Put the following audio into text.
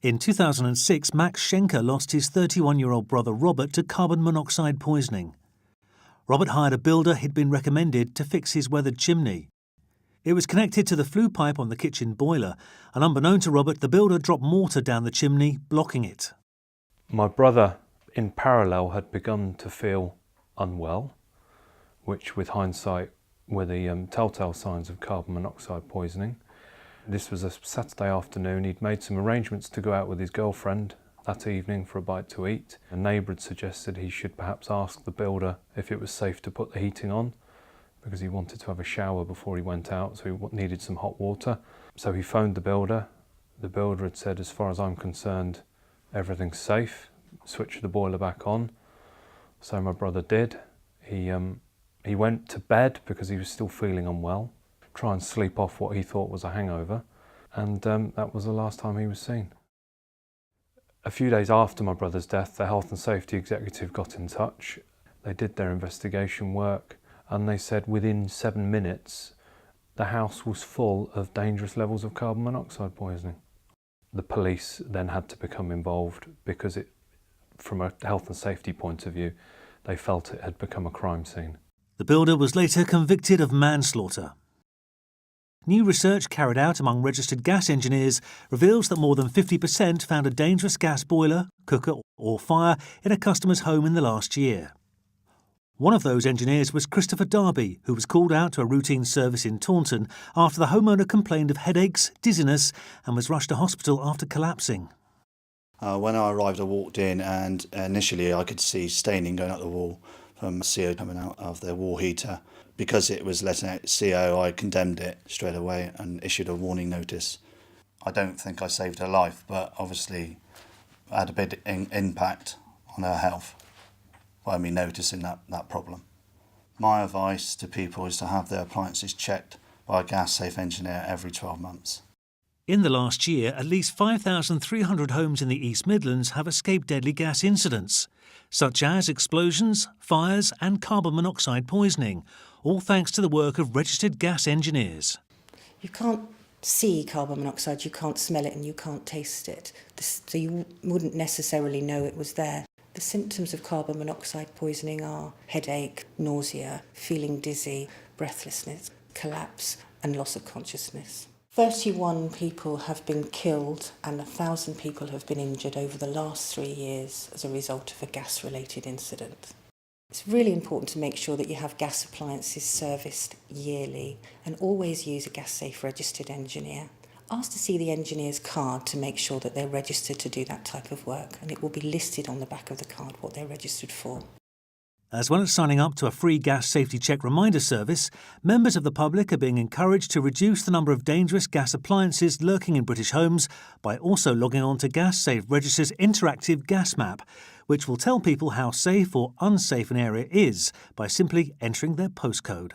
In 2006, Max Schenker lost his 31-year-old brother Robert to carbon monoxide poisoning. Robert hired a builder he'd been recommended to fix his weathered chimney. It was connected to the flue pipe on the kitchen boiler, and unbeknown to Robert, the builder dropped mortar down the chimney, blocking it. My brother, in parallel, had begun to feel unwell, which with hindsight were the telltale signs of carbon monoxide poisoning. This was a Saturday afternoon. He'd made some arrangements to go out with his girlfriend that evening for a bite to eat. A neighbour had suggested he should perhaps ask the builder if it was safe to put the heating on, because he wanted to have a shower before he went out, so he needed some hot water. So he phoned the builder. The builder had said, as far as I'm concerned, everything's safe. Switch the boiler back on. So my brother did. He went to bed because he was still feeling unwell, try and sleep off what he thought was a hangover, and that was the last time he was seen. A few days after my brother's death, the health and safety executive got in touch. They did their investigation work, and they said within 7 minutes the house was full of dangerous levels of carbon monoxide poisoning. The police then had to become involved because from a health and safety point of view, they felt it had become a crime scene. The builder was later convicted of manslaughter. New research carried out among registered gas engineers reveals that more than 50% found a dangerous gas boiler, cooker or fire in a customer's home in the last year. One of those engineers was Christopher Darby, who was called out to a routine service in Taunton after the homeowner complained of headaches, dizziness and was rushed to hospital after collapsing. When I arrived, I walked in and initially I could see staining going up the wall from CO coming out of the wall heater. Because it was letting out CO, I condemned it straight away and issued a warning notice. I don't think I saved her life, but obviously I had a big impact on her health by me noticing that problem. My advice to people is to have their appliances checked by a gas-safe engineer every 12 months. In the last year, at least 5,300 homes in the East Midlands have escaped deadly gas incidents, such as explosions, fires and carbon monoxide poisoning, all thanks to the work of registered gas engineers. You can't see carbon monoxide, you can't smell it and you can't taste it, so you wouldn't necessarily know it was there. The symptoms of carbon monoxide poisoning are headache, nausea, feeling dizzy, breathlessness, collapse and loss of consciousness. 31 people have been killed and 1,000 people have been injured over the last 3 years as a result of a gas-related incident. It's really important to make sure that you have gas appliances serviced yearly and always use a gas-safe registered engineer. Ask to see the engineer's card to make sure that they're registered to do that type of work, and it will be listed on the back of the card what they're registered for. As well as signing up to a free gas safety check reminder service, members of the public are being encouraged to reduce the number of dangerous gas appliances lurking in British homes by also logging on to Gas Safe Register's interactive gas map, which will tell people how safe or unsafe an area is by simply entering their postcode.